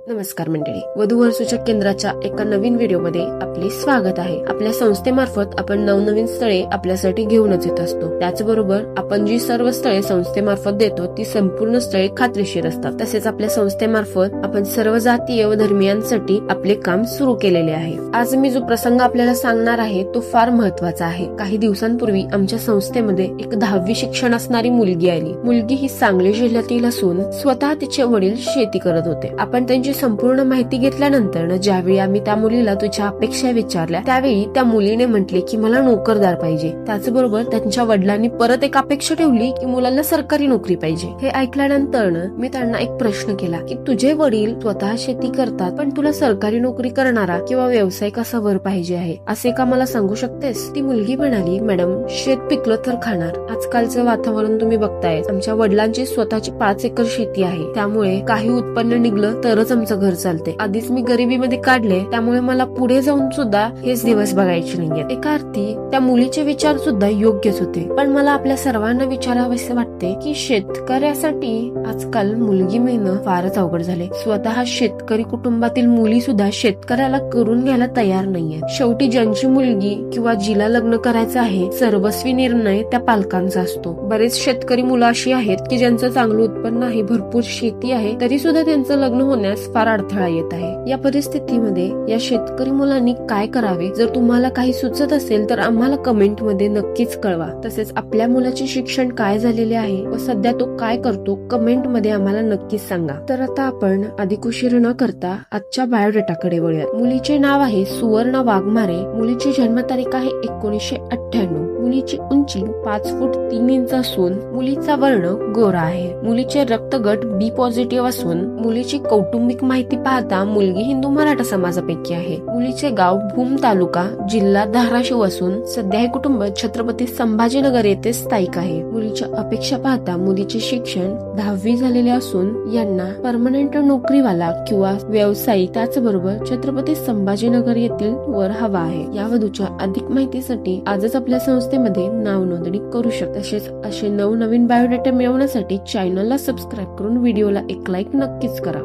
नमस्कार मंडळी, वधू सूचक केंद्राच्या एका नवीन व्हिडिओमध्ये आपले स्वागत आहे. आपल्या संस्थेमार्फत आपण नवनवीन स्थळे आपल्यासाठी घेऊनच येत असतो. त्याचबरोबर आपण जी सर्व स्थळे संस्थेमार्फत देतो ती संपूर्ण स्थळे खात्रीशीर असतात. तसेच आपल्या संस्थेमार्फत आपण सर्व जातीय व धर्मियांसाठी आपले काम सुरू केलेले आहे. आज मी जो प्रसंग आपल्याला सांगणार आहे तो फार महत्वाचा आहे. काही दिवसांपूर्वी आमच्या संस्थेमध्ये एक 10वी शिक्षण असणारी मुलगी आली. मुलगी ही सांगली जिल्ह्यातील असून स्वतः तिचे वडील शेती करत होते. आपण त्यांची संपूर्ण माहिती घेतल्यानंतर ज्यावेळी आम्ही त्या मुलीला तुझ्या अपेक्षा विचारल्या त्यावेळी त्या मुलीने म्हटले की मला नोकरदार पाहिजे. त्याचबरोबर त्यांच्या वडिलांनी परत एक अपेक्षा ठेवली की मुलांना सरकारी नोकरी पाहिजे. हे ऐकल्यानंतर मी त्यांना एक प्रश्न केला की तुझे वडील स्वतः शेती करतात पण तुला सरकारी नोकरी करणारा किंवा व्यवसाय कसा वर पाहिजे आहे असे का मला सांगू शकतेस? ती मुलगी म्हणाली, मॅडम शेत पिकलं तर खाणार. आजकालचं वातावरण तुम्ही बघताय. आमच्या वडिलांची स्वतःची 5 एकर शेती आहे. त्यामुळे काही उत्पन्न निघलं तरच आमचं घर चालते. आधीच मी गरिबीमध्ये काढले त्यामुळे मला पुढे जाऊन सुद्धा हेच दिवस बघायचे नाहीयेत. एका अर्थी त्या मुलीचे विचार सुद्धा योग्यच होते. पण मला आपल्या सर्वांना विचारावेसे वाटते की शेतकऱ्यासाठी आजकाल मुलगी मिळणं फारच अवघड झाले. स्वतः शेतकरी कुटुंबातील मुली सुद्धा शेतकऱ्याला करून घ्यायला तयार नाहीये. शेवटी ज्यांची मुलगी किंवा जिला लग्न करायचं आहे सर्वस्वी निर्णय त्या पालकांचा असतो. बरेच शेतकरी मुलं अशी आहेत की ज्यांचं चांगलं उत्पन्न आहे, भरपूर शेती आहे, तरी सुद्धा त्यांचं लग्न होण्यास फार अडथळा येत आहे. या परिस्थितीमध्ये या शेतकरी मुलांनी काय करावे? जर तुम्हाला काही सुचत असेल तर आम्हाला कमेंट मध्ये नक्कीच कळवा. तसेच आपल्या मुलाचे शिक्षण काय झालेले आहे व सध्या तो काय करतो कमेंट मध्ये आम्हाला नक्कीच सांगा. तर आता आपण अधिक उशीर न करता आजच्या बायोडेटाकडे वळूया. मुलीचे नाव आहे सुवर्ण वाघमारे. मुलीची जन्मतारीख आहे 1998. मुलीची उंची 5 फूट 3 इंच असून मुलीचा वर्ण गोरा आहे. मुलीचे रक्तगट बी पॉझिटिव्ह असून मुलीची कौटुंबिक माहिती पाहता मुलगी हिंदू मराठा समाजापैकी आहे. मुलीचे गाव भूम तालुका जिल्हा धाराशिव असून सध्या हे कुटुंब छत्रपती संभाजीनगर येथे स्थायिक आहे. मुलीच्या अपेक्षा पाहता मुलीचे शिक्षण 10वी झालेले असून यांना परमनंट नोकरीवाला किंवा व्यवसायिक त्याचबरोबर छत्रपती संभाजीनगर येथील वर हवा आहे. या वधूच्या अधिक माहितीसाठी आजच आपल्या संस्थेमध्ये नाव नोंदणी करू शकता. तसेच असे नवनवीन बायोडेटा मिळवण्यासाठी चॅनलला सबस्क्राईब करून व्हिडिओला एक लाईक नक्कीच करा.